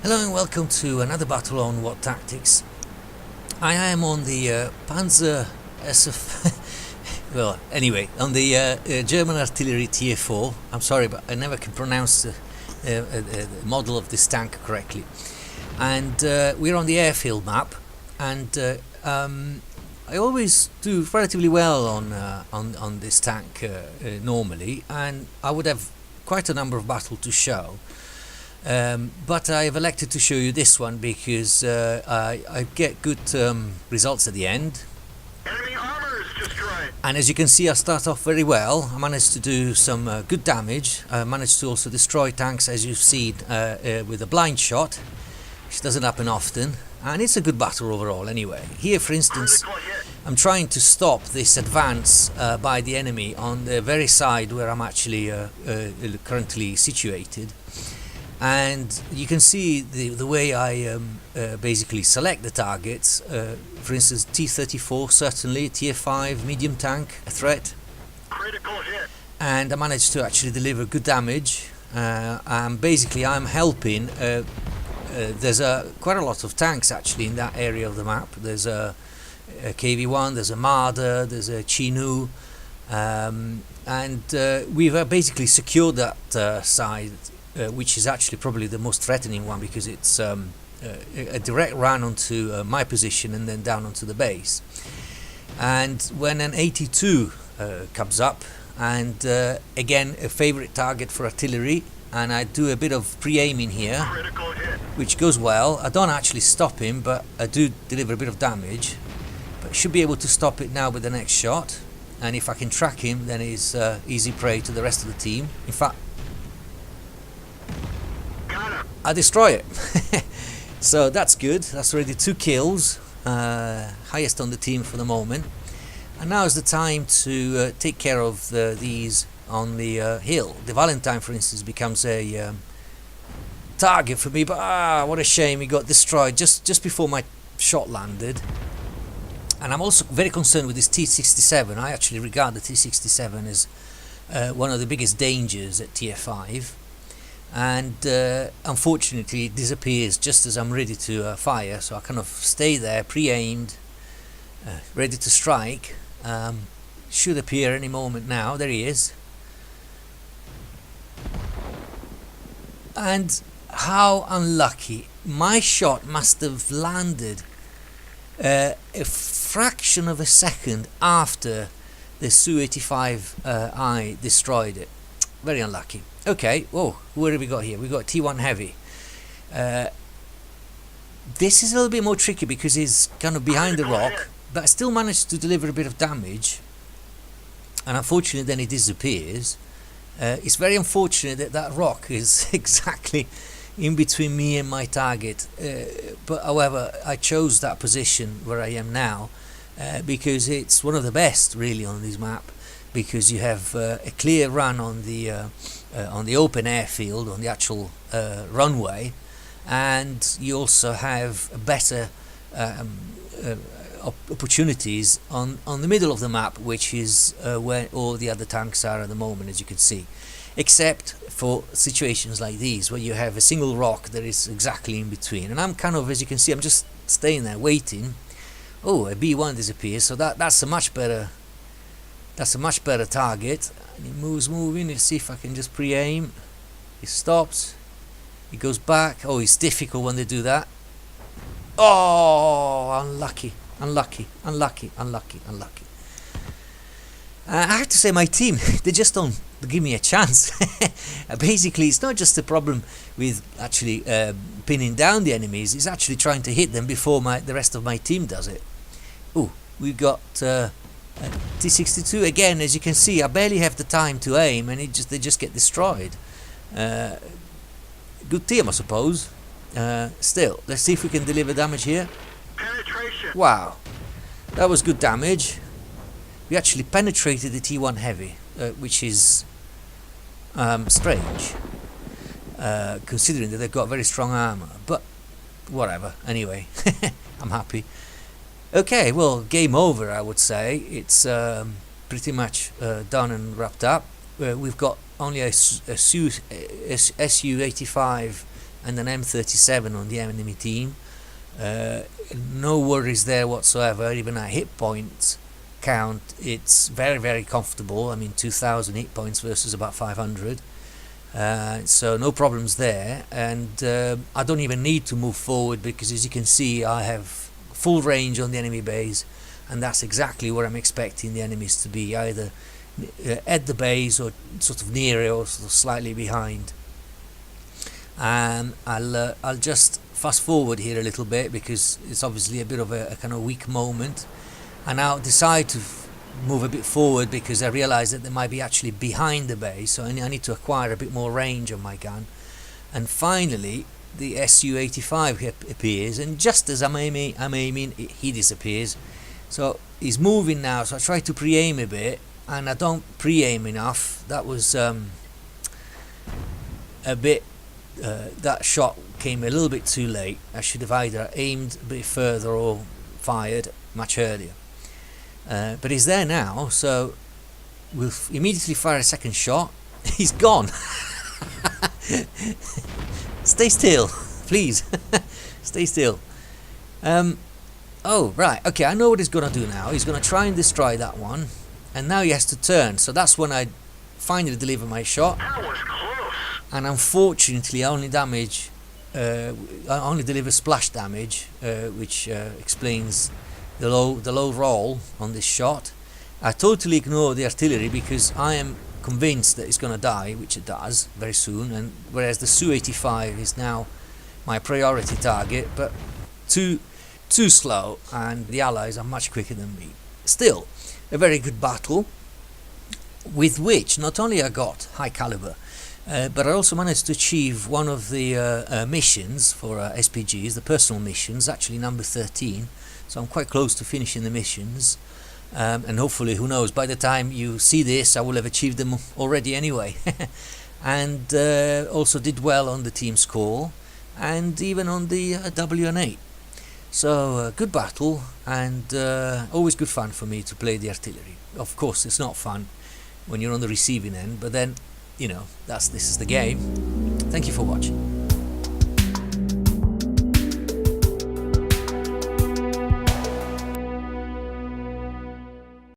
Hello and welcome to another battle on WOT Tactics. I am on the Panzer SF well, anyway, on the German artillery Tier 4. I'm sorry, but I never can pronounce the model of this tank correctly. And we're on the airfield map, and I always do relatively well on this tank normally, and I would have quite a number of battles to show. But I've elected to show you this one because I get good results at the end. Enemy armor is destroyed. And as you can see, I start off very well. I managed to do some good damage. I managed to also destroy tanks, as you've seen, with a blind shot, which doesn't happen often. And it's a good battle overall anyway. Here, for instance, I'm trying to stop this advance by the enemy on the very side where I'm actually currently situated. And you can see the way I basically select the targets. For instance, T-34, certainly, Tier 5 medium tank, a threat. Critical hit. And I managed to actually deliver good damage. And basically I'm helping, there's quite a lot of tanks actually in that area of the map. There's a KV-1, there's a Marder, there's a Chinook. And we've basically secured that side, which is actually probably the most threatening one, because it's a direct run onto my position and then down onto the base. And when an 82 comes up, and again a favorite target for artillery, and I do a bit of pre-aiming here, which goes well. I don't actually stop him, but I do deliver a bit of damage, but should be able to stop it now with the next shot. And if I can track him, then he's easy prey to the rest of the team. In fact, I destroy it. So that's good. That's already 2 kills, highest on the team for the moment. And now is the time to take care of these on the hill. The Valentine, for instance, becomes a target for me, but what a shame he got destroyed just before my shot landed. And I'm also very concerned with this T-67. I actually regard the T-67 as one of the biggest dangers at Tier 5. And unfortunately it disappears just as I'm ready to fire, so I kind of stay there pre-aimed, ready to strike. Should appear any moment now. There he is. And how unlucky, my shot must have landed a fraction of a second after the Su-85I destroyed it. Very unlucky. Okay, whoa, what have we got here? We've got T1 Heavy. This is a little bit more tricky because he's kind of behind the rock, but I still managed to deliver a bit of damage. And unfortunately then he disappears. It's very unfortunate that that rock is exactly in between me and my target. But however, I chose that position where I am now because it's one of the best really on this map, because you have a clear run on the open airfield, on the actual runway, and you also have better opportunities on the middle of the map, which is where all the other tanks are at the moment, as you can see, except for situations like these where you have a single rock that is exactly in between. And I'm kind of, as you can see, I'm just staying there waiting. Oh, a B1 disappears, so that's a much better target. And he moving. Let's see if I can just pre-aim. He stops. He goes back. Oh, it's difficult when they do that. Oh, unlucky. I have to say, my team, they just don't give me a chance. Basically, it's not just a problem with actually pinning down the enemies. It's actually trying to hit them before the rest of my team does it. Oh, we've got T-62 again. As you can see, I barely have the time to aim, and they just get destroyed. Good team, I suppose. Still, let's see if we can deliver damage here. Penetration. Wow, that was good damage. We actually penetrated the T1 Heavy, which is strange, considering that they've got very strong armor. But whatever. Anyway, I'm happy. Okay, well, game over, I would say. It's pretty much done and wrapped up. We've got only a Su-85 and an M37 on the enemy team. No worries there whatsoever. Even at hit point count, it's very comfortable. I mean, 2,000 hit points versus about 500. So no problems there, and I don't even need to move forward, because as you can see, I have full range on the enemy base, and that's exactly where I'm expecting the enemies to be, either at the base or sort of near it, or sort of slightly behind. And I'll just fast forward here a little bit, because it's obviously a bit of a kind of weak moment, and I'll decide to move a bit forward, because I realize that they might be actually behind the base, so I need to acquire a bit more range on my gun. And finally the Su-85 appears, and just as I'm aiming, he disappears. So he's moving now, so I try to pre-aim a bit, and I don't pre-aim enough. That was a bit that shot came a little bit too late. I should have either aimed a bit further or fired much earlier. But he's there now, so we'll immediately fire a second shot. He's gone. Stay still, please. Stay still. Oh, right, okay, I know what he's going to do now. He's going to try and destroy that one, and now he has to turn. So that's when I finally deliver my shot. That was close. And unfortunately, I only deliver splash damage, which explains the low roll on this shot. I totally ignore the artillery, because I am convinced that it's going to die, which it does very soon, and whereas the Su-85 is now my priority target, but too slow, and the Allies are much quicker than me. Still, a very good battle, with which not only I got high caliber, but I also managed to achieve one of the missions for SPGs, the personal missions, actually number 13. So I'm quite close to finishing the missions, and hopefully, who knows, by the time you see this, I will have achieved them already anyway. And also did well on the team score, and even on the WN8. So good battle, and always good fun for me to play the artillery. Of course, it's not fun when you're on the receiving end, but then, you know, this is the game. Thank you for watching.